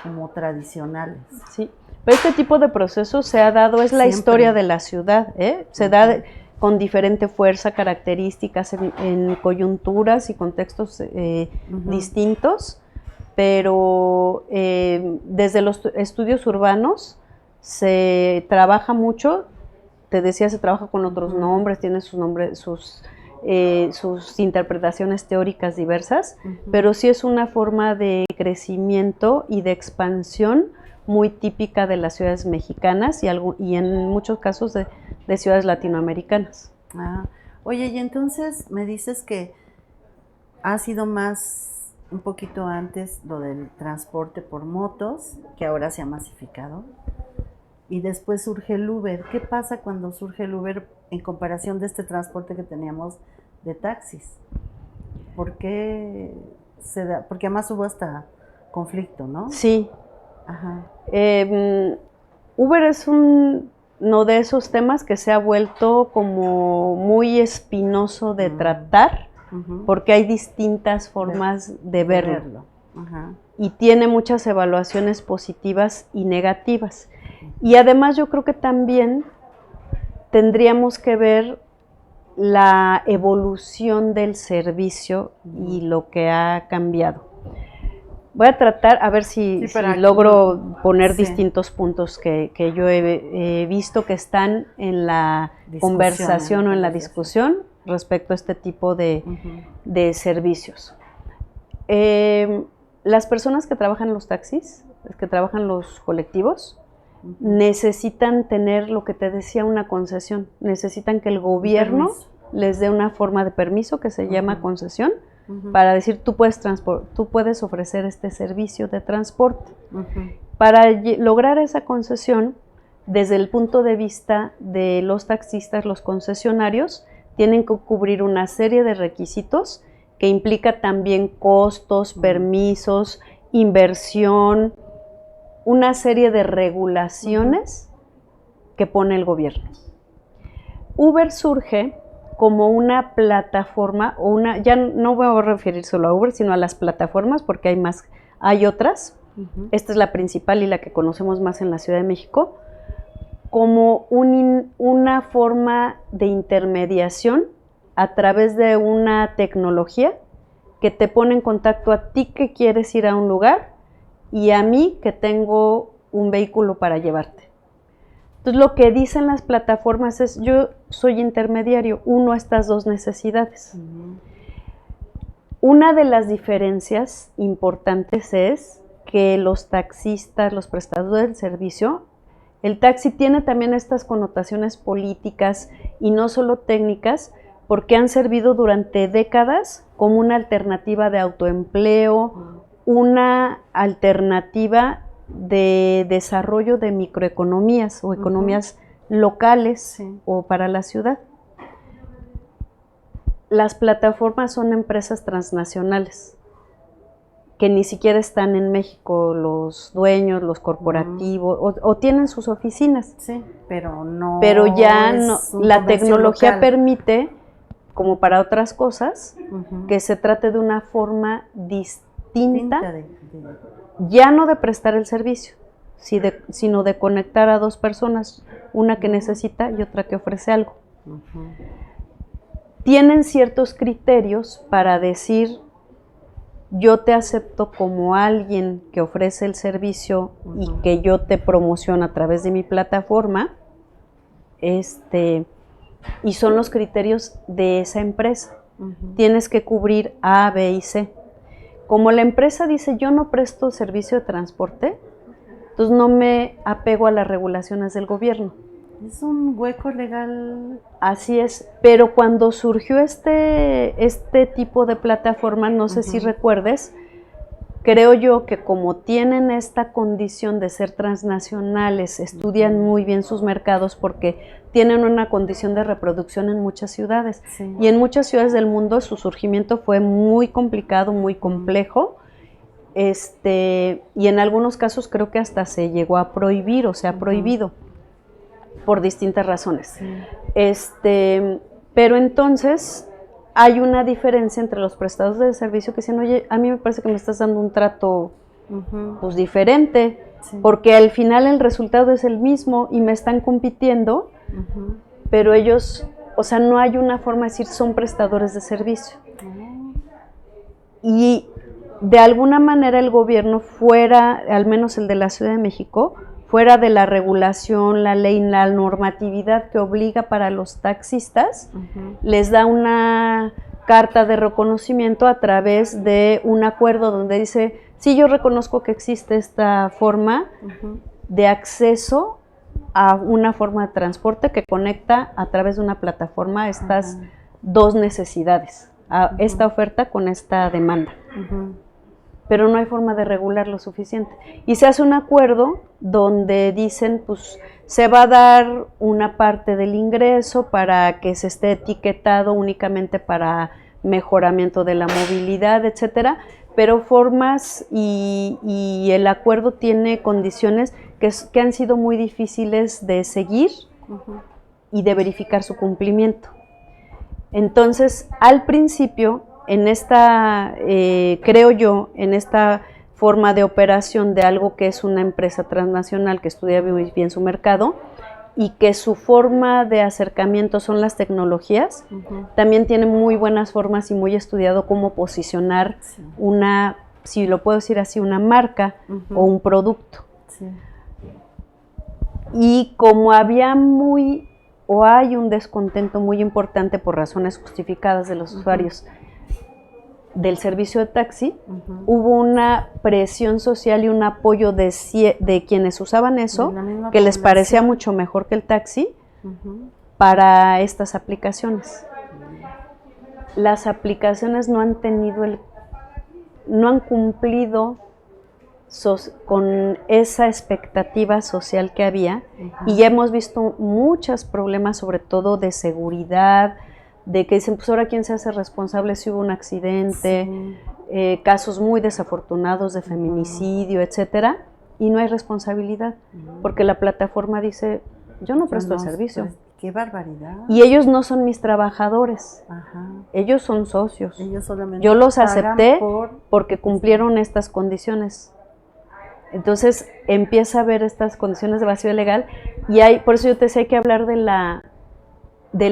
como tradicionales. Sí, pero este tipo de proceso se ha dado, es la historia de la ciudad, se da con diferente fuerza, características en coyunturas y contextos distintos, pero desde los estudios urbanos se trabaja mucho, te decía, se trabaja con otros nombres, tiene sus nombres, sus interpretaciones teóricas diversas, pero sí es una forma de crecimiento y de expansión muy típica de las ciudades mexicanas y en muchos casos de ciudades latinoamericanas. Oye, y entonces me dices que ha sido más, un poquito antes, lo del transporte por motos, que ahora se ha masificado, y después surge el Uber. ¿Qué pasa cuando surge el Uber en comparación de este transporte que teníamos de taxis? ¿Por qué se da? Porque además hubo hasta conflicto, ¿no? Sí. Uber es uno de esos temas que se ha vuelto como muy espinoso de tratar, porque hay distintas formas de verlo. Y tiene muchas evaluaciones positivas y negativas. Y además yo creo que también tendríamos que ver la evolución del servicio y lo que ha cambiado. Voy a tratar a ver si logro poner distintos puntos que yo he visto que están en la conversación o en la discusión respecto a este tipo de servicios. Las personas que trabajan en los taxis, que trabajan los colectivos, necesitan tener, lo que te decía, una concesión. Necesitan que el gobierno les dé una forma de permiso que se llama concesión, para decir tú puedes ofrecer este servicio de transporte. Para lograr esa concesión, desde el punto de vista de los taxistas, los concesionarios tienen que cubrir una serie de requisitos que implica también costos, permisos, inversión, una serie de regulaciones que pone el gobierno. Uber surge como una plataforma o una, ya no voy a referir solo a Uber, sino a las plataformas, porque hay otras. Esta es la principal y la que conocemos más en la Ciudad de México, como una forma de intermediación a través de una tecnología que te pone en contacto a ti que quieres ir a un lugar y a mí que tengo un vehículo para llevarte. Entonces lo que dicen las plataformas es, yo soy intermediario, uno a estas dos necesidades. Una de las diferencias importantes es que los taxistas, los prestadores del servicio, el taxi tiene también estas connotaciones políticas y no solo técnicas, porque han servido durante décadas como una alternativa de autoempleo, una alternativa de desarrollo de microeconomías o economías locales o para la ciudad. Las plataformas son empresas transnacionales que ni siquiera están en México, los dueños, los corporativos, o tienen sus oficinas. Sí, pero no. Pero ya no, la tecnología local permite, como para otras cosas, que se trate de una forma distinta, ya no de prestar el servicio, sino de conectar a dos personas, una que necesita y otra que ofrece algo. Tienen ciertos criterios para decir, yo te acepto como alguien que ofrece el servicio y que yo te promociono a través de mi plataforma, y son los criterios de esa empresa. Tienes que cubrir A, B y C. Como la empresa dice, yo no presto servicio de transporte, entonces no me apego a las regulaciones del gobierno. Es un hueco legal. Así es, pero cuando surgió este tipo de plataforma, no sé si recuerdes, creo yo que como tienen esta condición de ser transnacionales, estudian muy bien sus mercados porque tienen una condición de reproducción en muchas ciudades. Y en muchas ciudades del mundo su surgimiento fue muy complicado, muy complejo, y en algunos casos creo que hasta se llegó a prohibir o se ha prohibido por distintas razones. Pero entonces hay una diferencia entre los prestadores de servicio que dicen, oye, a mí me parece que me estás dando un trato pues diferente, porque al final el resultado es el mismo y me están compitiendo, pero ellos, o sea, no hay una forma de decir son prestadores de servicio. Y de alguna manera el gobierno fuera, al menos el de la Ciudad de México, fuera de la regulación, la ley, la normatividad que obliga para los taxistas, les da una carta de reconocimiento a través de un acuerdo donde dice, sí, yo reconozco que existe esta forma de acceso a una forma de transporte que conecta a través de una plataforma estas dos necesidades, a esta oferta con esta demanda. Pero no hay forma de regular lo suficiente. Y se hace un acuerdo donde dicen, pues, se va a dar una parte del ingreso para que se esté etiquetado únicamente para mejoramiento de la movilidad, etcétera, pero formas y el acuerdo tiene condiciones que han sido muy difíciles de seguir y de verificar su cumplimiento. Entonces, al principio, en esta, creo yo, en esta forma de operación de algo que es una empresa transnacional que estudia muy bien su mercado y que su forma de acercamiento son las tecnologías, también tiene muy buenas formas y muy estudiado cómo posicionar una, si lo puedo decir así, una marca o un producto. Y como había hay un descontento muy importante por razones justificadas de los usuarios del servicio de taxi, hubo una presión social y un apoyo de quienes usaban eso, que les parecía mucho mejor que el taxi, para estas aplicaciones. Las aplicaciones no han cumplido con esa expectativa social que había, y ya hemos visto muchos problemas, sobre todo de seguridad, de que dicen, pues ahora quién se hace responsable si hubo un accidente, casos muy desafortunados de feminicidio, etcétera, y no hay responsabilidad, porque la plataforma dice, yo no presto el servicio. ¡Qué barbaridad! Y ellos no son mis trabajadores, Ajá. ellos son socios. Ellos solamente Yo los pagan acepté por... porque cumplieron estas condiciones. Entonces empieza a haber estas condiciones de vacío legal y por eso yo te decía, hay que hablar de la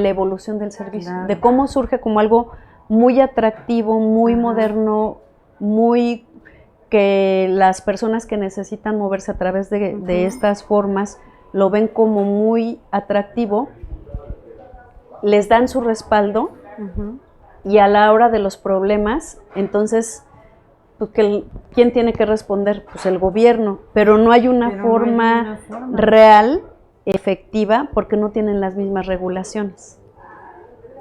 evolución del servicio, Claro. de cómo surge como algo muy atractivo, muy moderno, muy que las personas que necesitan moverse a través de estas formas lo ven como muy atractivo, les dan su respaldo y a la hora de los problemas, entonces, pues, ¿quién tiene que responder? Pues el gobierno, pero no hay una forma real, efectiva, porque no tienen las mismas regulaciones.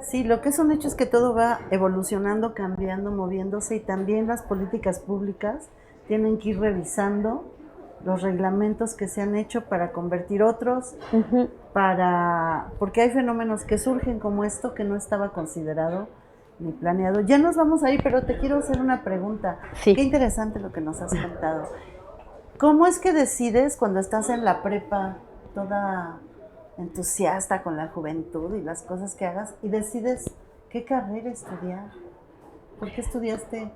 Sí, lo que es un hecho es que todo va evolucionando, cambiando, moviéndose y también las políticas públicas tienen que ir revisando los reglamentos que se han hecho para convertir otros, porque hay fenómenos que surgen como esto que no estaba considerado ni planeado. Ya nos vamos a ir, pero te quiero hacer una pregunta. Sí. Qué interesante lo que nos has contado. ¿Cómo es que decides cuando estás en la prepa, toda entusiasta con la juventud y las cosas que hagas, y decides qué carrera estudiar? ¿Por qué estudiaste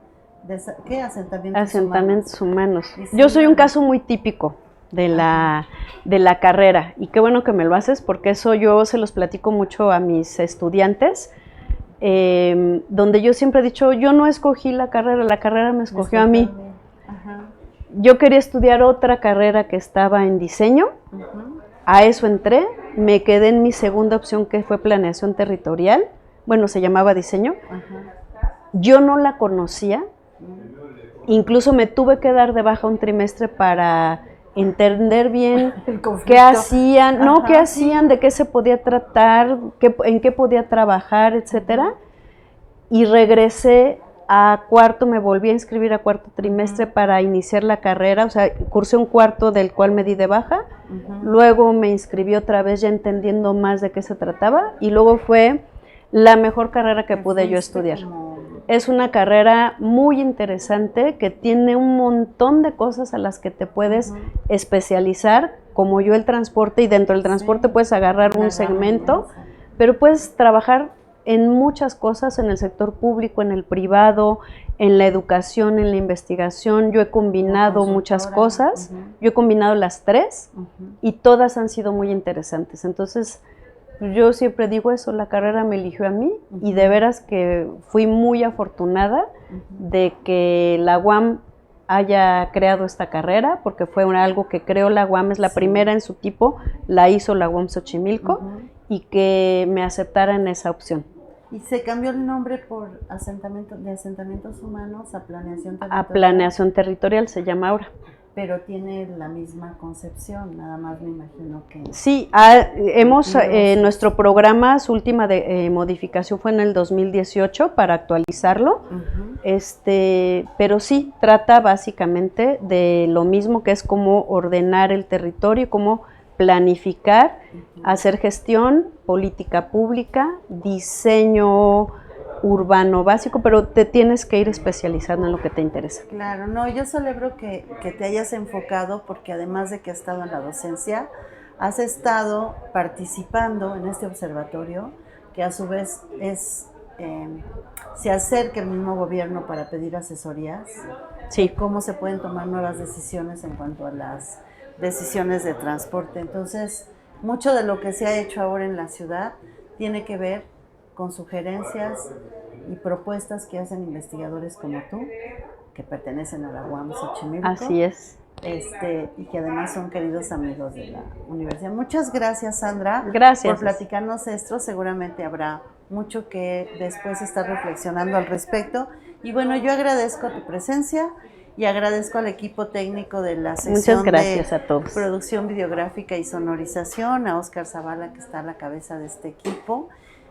qué asentamientos humanos? Yo soy un caso muy típico de la carrera, y qué bueno que me lo haces, porque eso yo se los platico mucho a mis estudiantes, donde yo siempre he dicho, yo no escogí la carrera me escogió a mí. Yo quería estudiar otra carrera que estaba en diseño, a eso entré, me quedé en mi segunda opción, que fue planeación territorial, bueno, se llamaba diseño. Yo no la conocía, incluso me tuve que dar de baja un trimestre para entender bien qué hacían, qué hacían, de qué se podía tratar, en qué podía trabajar, etcétera. Y regresé a cuarto, me volví a inscribir a cuarto trimestre para iniciar la carrera, o sea, cursé un cuarto del cual me di de baja, luego me inscribí otra vez ya entendiendo más de qué se trataba, y luego fue la mejor carrera que pude yo estudiar. Es una carrera muy interesante que tiene un montón de cosas a las que te puedes especializar, como yo el transporte, y dentro del transporte puedes agarrar un segmento, pero puedes trabajar en muchas cosas, en el sector público, en el privado, en la educación, en la investigación. Yo he combinado muchas cosas, yo he combinado las tres y todas han sido muy interesantes. Entonces, yo siempre digo eso, la carrera me eligió a mí y de veras que fui muy afortunada de que la UAM haya creado esta carrera, porque fue algo que creó la UAM, es la primera en su tipo, la hizo la UAM Xochimilco, y que me aceptara en esa opción. ¿Y se cambió el nombre por de asentamientos humanos a planeación territorial? A planeación territorial se llama ahora. Pero tiene la misma concepción, nada más me imagino que... Sí, nuestro programa, su última modificación fue en el 2018 para actualizarlo, pero sí, trata básicamente de lo mismo, que es cómo ordenar el territorio, cómo planificar, hacer gestión, política pública, diseño urbano básico, pero te tienes que ir especializando en lo que te interesa. Claro, no, yo celebro que te hayas enfocado, porque además de que has estado en la docencia, has estado participando en este observatorio, que a su vez se acerca el mismo gobierno para pedir asesorías, sí, cómo se pueden tomar nuevas decisiones en cuanto a las decisiones de transporte. Entonces, mucho de lo que se ha hecho ahora en la ciudad tiene que ver con sugerencias y propuestas que hacen investigadores como tú, que pertenecen a la UAM Xochimilco. Así es. Y que además son queridos amigos de la universidad. Muchas gracias, Sandra, por platicarnos esto. Seguramente habrá mucho que después estar reflexionando al respecto. Y bueno, yo agradezco tu presencia y agradezco al equipo técnico de la sección de producción videográfica y sonorización, a Óscar Zavala, que está a la cabeza de este equipo,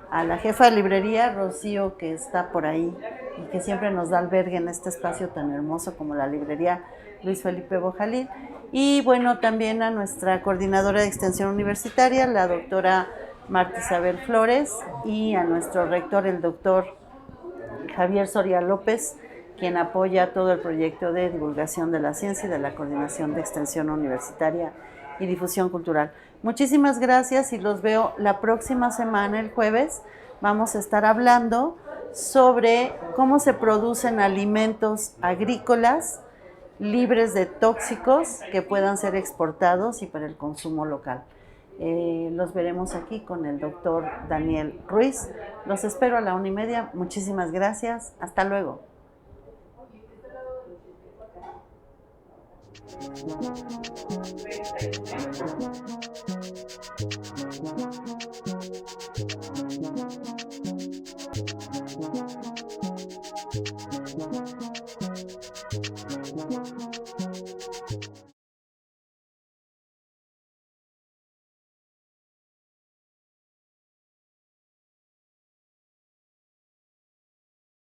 a la jefa de librería, Rocío, que está por ahí y que siempre nos da albergue en este espacio tan hermoso como la librería Luis Felipe Bojalil, y bueno, también a nuestra coordinadora de extensión universitaria, la doctora Marta Isabel Flores, y a nuestro rector, el doctor Javier Soria López, quien apoya todo el proyecto de divulgación de la ciencia y de la coordinación de extensión universitaria y difusión cultural. Muchísimas gracias y los veo la próxima semana, el jueves. Vamos a estar hablando sobre cómo se producen alimentos agrícolas libres de tóxicos que puedan ser exportados y para el consumo local. Los veremos aquí con el doctor Daniel Ruiz. Los espero a la 1:30. Muchísimas gracias. Hasta luego.